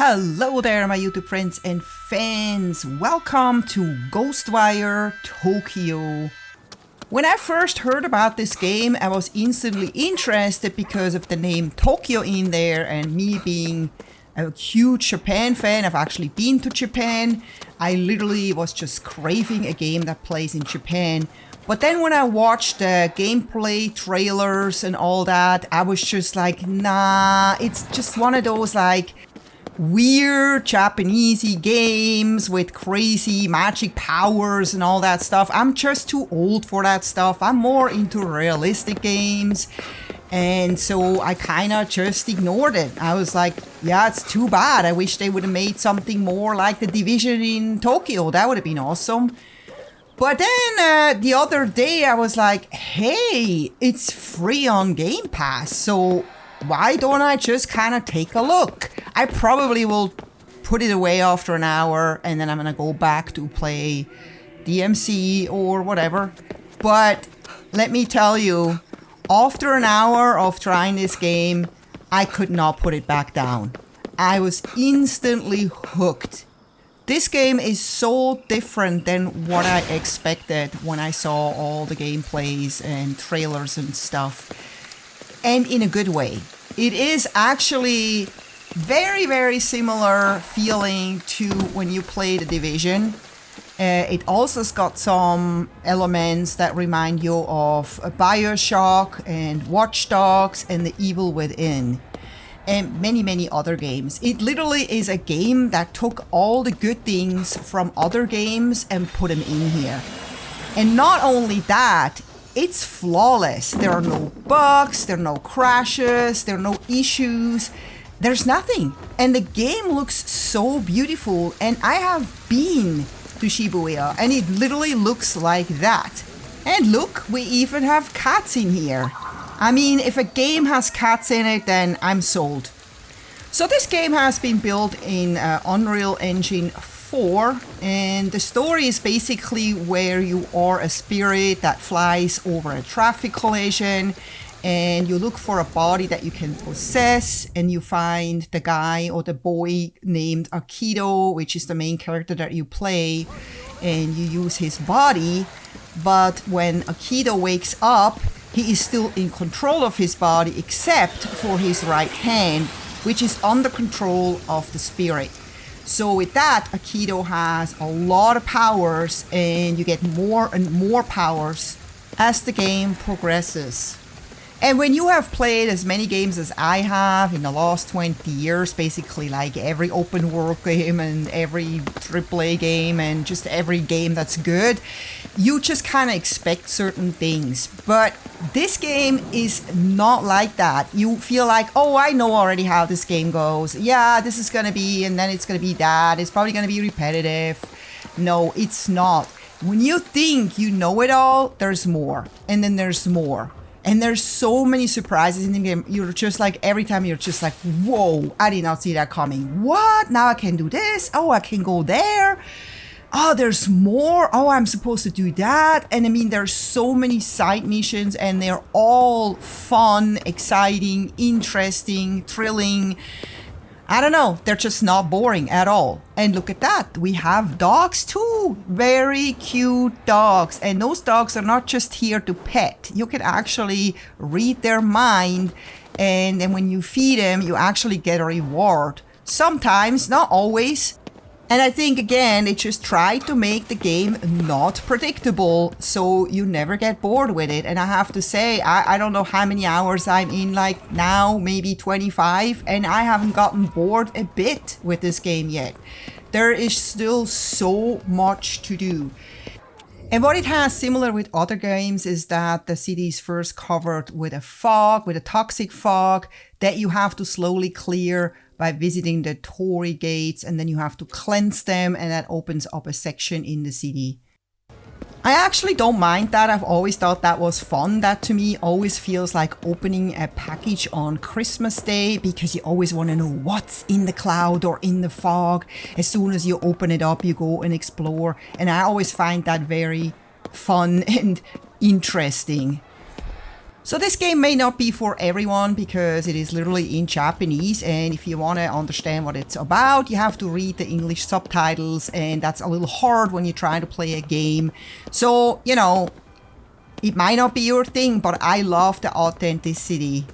Hello there, my YouTube friends and fans. Welcome to Ghostwire Tokyo. When I first heard about this game, I was instantly interested because of the name Tokyo in there, and me being a huge Japan fan. I've actually been to Japan. I literally was just craving a game that plays in Japan. But then when I watched the gameplay trailers and all that, I was just like, nah, it's just one of those like weird Japanesey games with crazy magic powers and all that stuff. I'm just too old for that stuff. I'm more into realistic games. And so I kind of just ignored it. I was like, yeah, it's too bad. I wish they would have made something more like The Division in Tokyo. That would have been awesome. But then the other day I was like, hey, it's free on Game Pass. So why don't I just kind of take a look? I probably will put it away after an hour and then I'm going to go back to play DMC or whatever. But let me tell you, after an hour of trying this game, I could not put it back down. I was instantly hooked. This game is so different than what I expected when I saw all the gameplays and trailers and stuff. And in a good way. It is actually very, very similar feeling to when you play The Division. It also has got some elements that remind you of BioShock and Watch Dogs and The Evil Within. And many, many other games. It literally is a game that took all the good things from other games and put them in here. And not only that, it's flawless. There are no bugs, there are no crashes, there are no issues. There's nothing. And the game looks so beautiful. And I have been to Shibuya and it literally looks like that. And look, we even have cats in here. I mean, if a game has cats in it, then I'm sold. So this game has been built in Unreal Engine 4, and the story is basically where you are a spirit that flies over a traffic collision, and you look for a body that you can possess, and you find the guy or the boy named Akido, which is the main character that you play, and you use his body. But when Akido wakes up, he is still in control of his body except for his right hand, which is under control of the spirit. So with that, Akido has a lot of powers and you get more and more powers as the game progresses. And when you have played as many games as I have in the last 20 years, basically like every open world game and every AAA game and just every game that's good, you just kind of expect certain things. But this game is not like that. You feel like, oh, I know already how this game goes. Yeah, this is going to be, and then it's going to be that. It's probably going to be repetitive. No, it's not. When you think you know it all, there's more. And then there's more. And there's so many surprises in the game. You're just like, every time you're just like, whoa, I did not see that coming. What? Now I can do this. Oh, I can go there. Oh, there's more. Oh, I'm supposed to do that. And I mean, there's so many side missions and they're all fun, exciting, interesting, thrilling. I don't know. They're just not boring at all. And look at that. We have dogs too. Very cute dogs. And those dogs are not just here to pet. You can actually read their mind. And then when you feed them, you actually get a reward. Sometimes, not always. And I think, again, they just try to make the game not predictable so you never get bored with it. And I have to say, I don't know how many hours I'm in, like now, maybe 25, and I haven't gotten bored a bit with this game yet. There is still so much to do. And what it has similar with other games is that the city is first covered with a fog, with a toxic fog that you have to slowly clear by visiting the torii gates, and then you have to cleanse them, and that opens up a section in the city. I actually don't mind that. I've always thought that was fun. That to me always feels like opening a package on Christmas Day, because you always want to know what's in the cloud or in the fog. As soon as you open it up, you go and explore. And I always find that very fun and interesting. So this game may not be for everyone because it is literally in Japanese, and if you want to understand what it's about, you have to read the English subtitles, and that's a little hard when you try to play a game. So, you know, it might not be your thing, but I love the authenticity.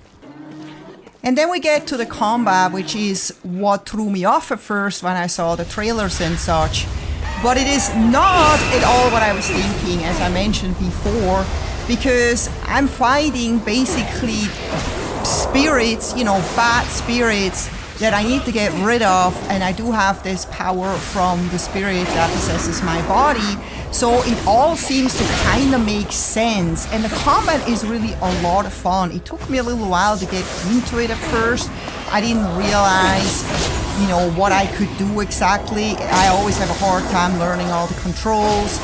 And then we get to the combat, which is what threw me off at first when I saw the trailers and such. But it is not at all what I was thinking, as I mentioned before, because I'm fighting basically spirits, you know, bad spirits that I need to get rid of, and I do have this power from the spirit that possesses my body, so it all seems to kind of make sense, and the combat is really a lot of fun. It took me a little while to get into it at first. I didn't realize, you know, what I could do exactly. I always have a hard time learning all the controls,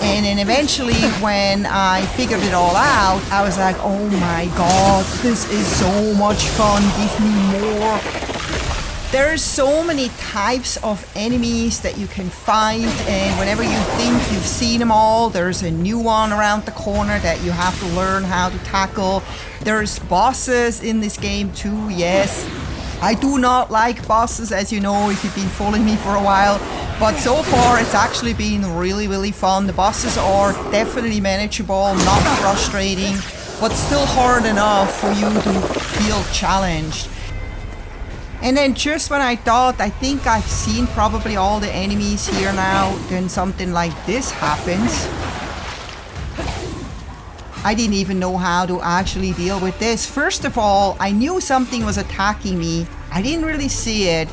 and then eventually when I figured it all out, I was like, oh my god, this is so much fun, give me more. There's so many types of enemies that you can fight, and whenever you think you've seen them all, there's a new one around the corner that you have to learn how to tackle. There's bosses in this game too, yes. I do not like bosses, as you know, if you've been following me for a while, but so far it's actually been really, really fun. The bosses are definitely manageable, not frustrating, but still hard enough for you to feel challenged. And then just when I thought, I think I've seen probably all the enemies here now, then something like this happens. I didn't even know how to actually deal with this. First of all, I knew something was attacking me. I didn't really see it.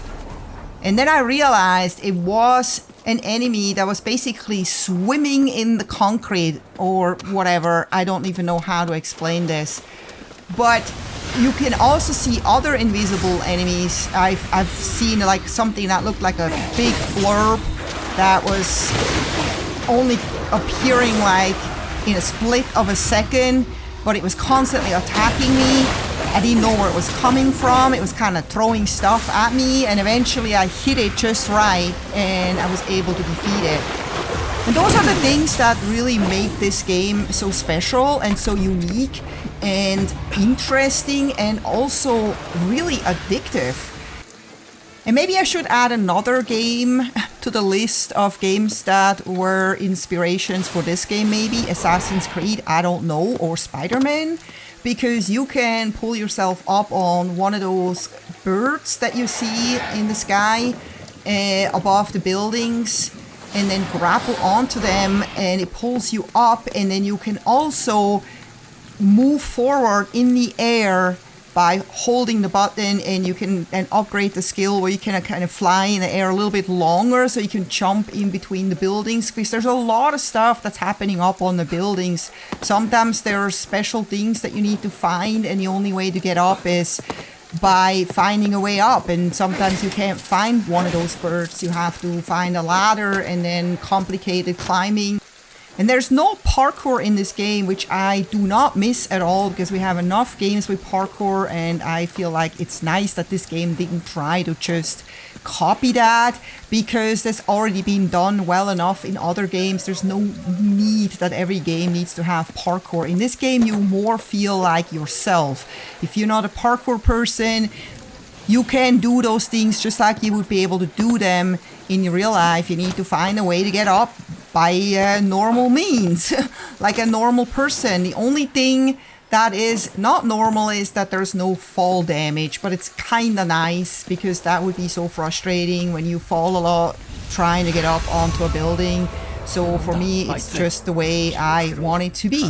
And then I realized it was an enemy that was basically swimming in the concrete or whatever. I don't even know how to explain this. But you can also see other invisible enemies. I've seen like something that looked like a big blurb that was only appearing like in a split of a second, but it was constantly attacking me. I didn't know where it was coming from. It was kind of throwing stuff at me, and eventually I hit it just right and I was able to defeat it. And those are the things that really make this game so special and so unique and interesting and also really addictive. And maybe I should add another game to the list of games that were inspirations for this game, maybe Assassin's Creed, I don't know, or Spider-Man, because you can pull yourself up on one of those birds that you see in the sky above the buildings, and then grapple onto them, and it pulls you up, and then you can also move forward in the air by holding the button, and you can then upgrade the skill where you can kind of fly in the air a little bit longer, so you can jump in between the buildings, because there's a lot of stuff that's happening up on the buildings. Sometimes there are special things that you need to find, and the only way to get up is by finding a way up, and sometimes you can't find one of those birds. You have to find a ladder and then complicated climbing. And there's no parkour in this game, which I do not miss at all, because we have enough games with parkour, and I feel like it's nice that this game didn't try to just copy that, because that's already been done well enough in other games. There's no need that every game needs to have parkour. In this game, you more feel like yourself. If you're not a parkour person, you can do those things just like you would be able to do them in real life. You need to find a way to get up by normal means, like a normal person. The only thing that is not normal is that there's no fall damage, but it's kind of nice, because that would be so frustrating when you fall a lot trying to get up onto a building. So for me, it's just the way I want it to be.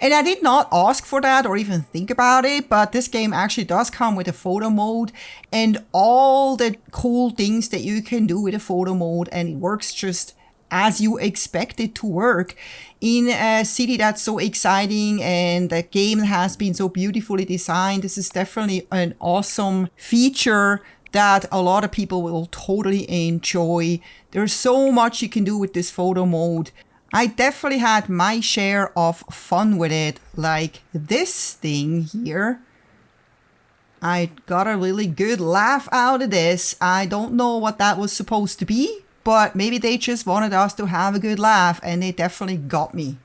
And I did not ask for that or even think about it, but this game actually does come with a photo mode and all the cool things that you can do with a photo mode, and it works just as you expect it to work in a city that's so exciting, and the game has been so beautifully designed. This is definitely an awesome feature that a lot of people will totally enjoy. There's so much you can do with this photo mode. I definitely had my share of fun with it, like this thing here. I got a really good laugh out of this. I don't know what that was supposed to be, but maybe they just wanted us to have a good laugh, and they definitely got me.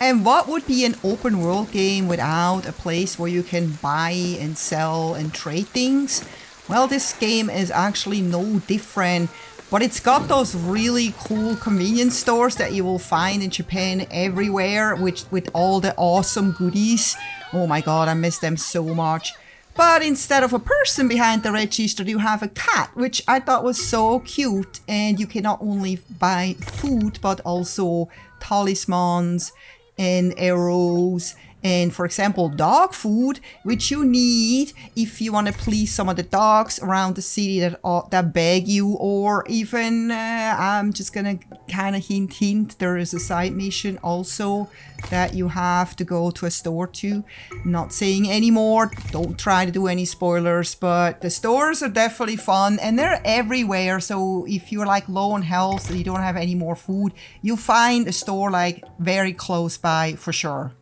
And what would be an open world game without a place where you can buy and sell and trade things? Well, this game is actually no different, but it's got those really cool convenience stores that you will find in Japan everywhere, with all the awesome goodies. Oh my god, I miss them so much. But instead of a person behind the register, you have a cat, which I thought was so cute. And you can not only buy food, but also talismans and arrows and, for example, dog food, which you need if you want to please some of the dogs around the city that beg you, or even I'm just gonna kind of hint there is a side mission also that you have to go to a store to. Not saying any more, don't try to do any spoilers, but the stores are definitely fun and they're everywhere. So if you're like low on health and you don't have any more food, you'll find a store like very close by for sure.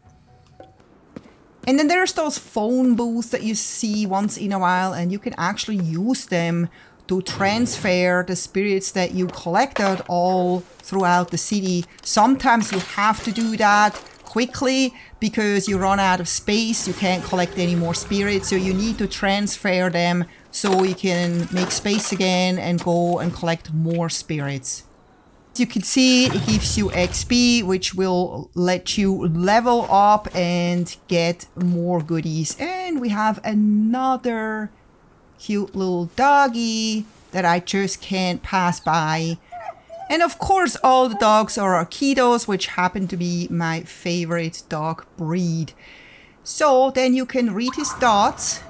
And then there's those phone booths that you see once in a while, and you can actually use them to transfer the spirits that you collected all throughout the city. Sometimes you have to do that quickly because you run out of space, you can't collect any more spirits, so you need to transfer them so you can make space again and go and collect more spirits. As you can see, it gives you XP, which will let you level up and get more goodies. And we have another cute little doggy that I just can't pass by. And of course, all the dogs are Akitos, which happen to be my favorite dog breed. So then you can read his stats.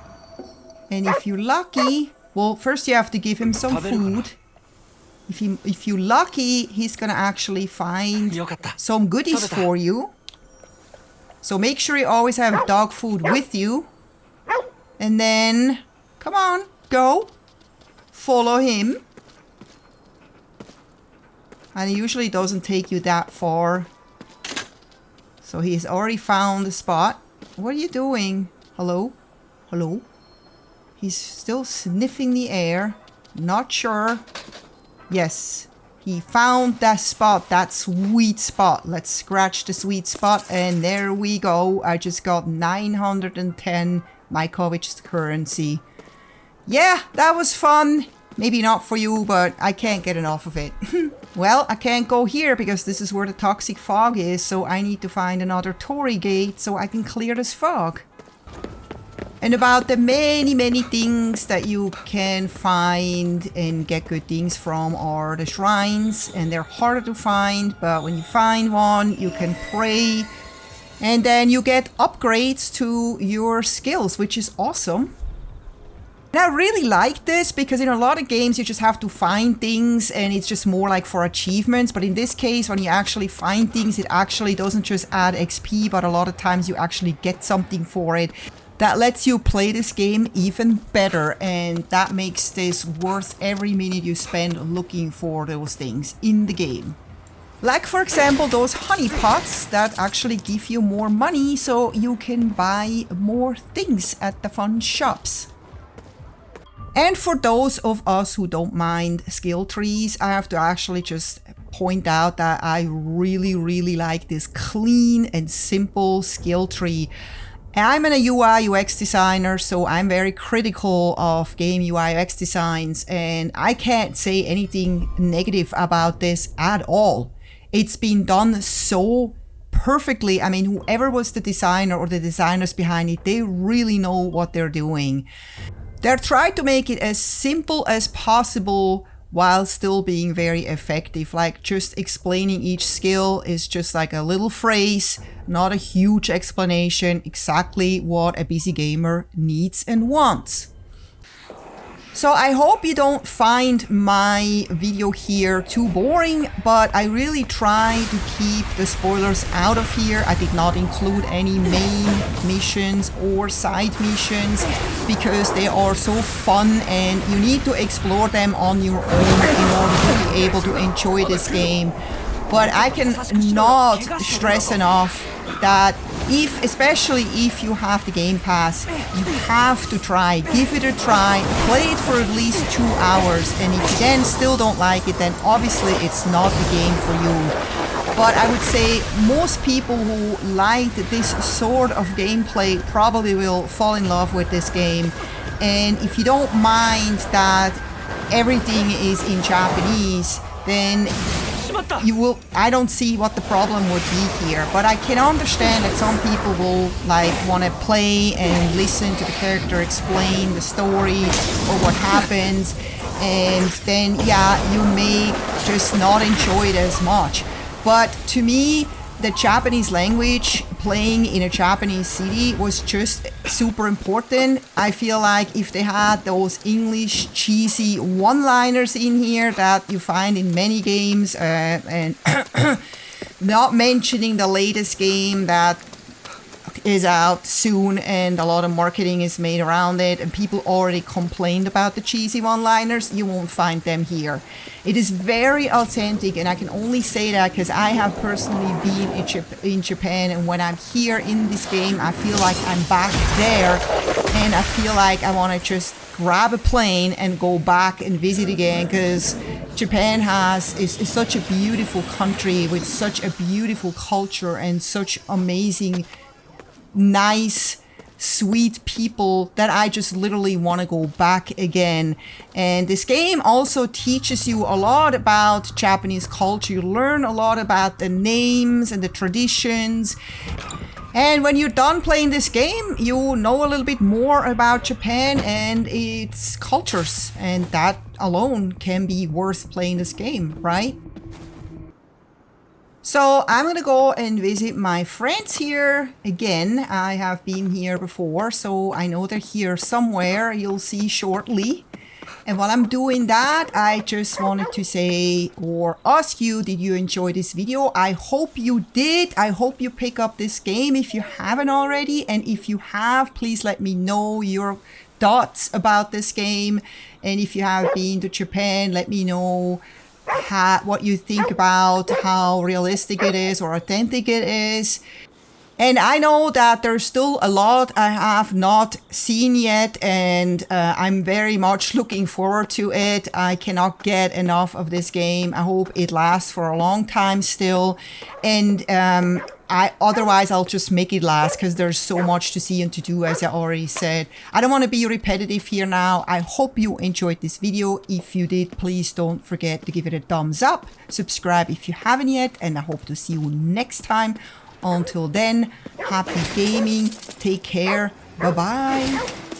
And if you're lucky, well, first you have to give him some food. If you're lucky, he's gonna actually find some goodies for you. So make sure you always have dog food with you. And then, come on, go. Follow him. And it usually doesn't take you that far. So he's already found the spot. What are you doing? Hello? Hello? He's still sniffing the air. Not sure. Yes, he found that spot, that sweet spot. Let's scratch the sweet spot, and there we go. I just got 910 Mykovich currency. Yeah, that was fun. Maybe not for you, but I can't get enough of it. Well, I can't go here because this is where the toxic fog is, so I need to find another Torii gate so I can clear this fog. And about the many things that you can find and get good things from are the shrines, and they're harder to find, but when you find one, you can pray, and then you get upgrades to your skills, which is awesome. And I really like this because in a lot of games you just have to find things and it's just more like for achievements, but in this case when you actually find things, it actually doesn't just add XP, but a lot of times you actually get something for it. That lets you play this game even better, and that makes this worth every minute you spend looking for those things in the game. Like for example those honey pots that actually give you more money so you can buy more things at the fun shops. And for those of us who don't mind skill trees, I have to actually just point out that I really like this clean and simple skill tree. I'm a UI UX designer, so I'm very critical of game UI UX designs, and I can't say anything negative about this at all. It's been done so perfectly. I mean, whoever was the designer or the designers behind it, they really know what they're doing. They're trying to make it as simple as possible while still being very effective. Like just explaining each skill is just like a little phrase, not a huge explanation, exactly what a busy gamer needs and wants. So I hope you don't find my video here too boring, but I really try to keep the spoilers out of here. I did not include any main missions or side missions because they are so fun and you need to explore them on your own in order to be able to enjoy this game. But I can not stress enough that especially if you have the Game Pass, you have to try, give it a try, play it for at least 2 hours, and if you then still don't like it, then obviously it's not the game for you. but I would say most people who like this sort of gameplay probably will fall in love with this game. And if you don't mind that everything is in Japanese, then you will. I don't see what the problem would be here, but I can understand that some people will like want to play and listen to the character explain the story or what happens, and then yeah, you may just not enjoy it as much. But to me, the Japanese language, playing in a Japanese city, was just super important. I feel like if they had those English cheesy one-liners in here that you find in many games, and not mentioning the latest game that is out soon and a lot of marketing is made around it and people already complained about the cheesy one-liners, you won't find them here. It is very authentic, and I can only say that because I have personally been in Japan, and when I'm here in this game I feel like I'm back there, and I feel like I want to just grab a plane and go back and visit again, because Japan is such a beautiful country with such a beautiful culture and such amazing, nice, sweet people that I just literally want to go back again. And this game also teaches you a lot about Japanese culture. You learn a lot about the names and the traditions. And when you're done playing this game, you know a little bit more about Japan and its cultures. And that alone can be worth playing this game, right? So I'm gonna go and visit my friends here again. I have been here before, so I know they're here somewhere. You'll see shortly. And while I'm doing that, I just wanted to say or ask you, did you enjoy this video? I hope you did. I hope you pick up this game if you haven't already. And if you have, please let me know your thoughts about this game. And if you have been to Japan, let me know what you think about how realistic it is or authentic it is. And I know that there's still a lot I have not seen yet, and I'm very much looking forward to it. I cannot get enough of this game. I hope it lasts for a long time still. And otherwise I'll just make it last, because there's so much to see and to do, as I already said. I don't want to be repetitive here now. I hope you enjoyed this video. If you did, please don't forget to give it a thumbs up. Subscribe if you haven't yet, and I hope to see you next time. Until then, happy gaming. Take care. Bye-bye.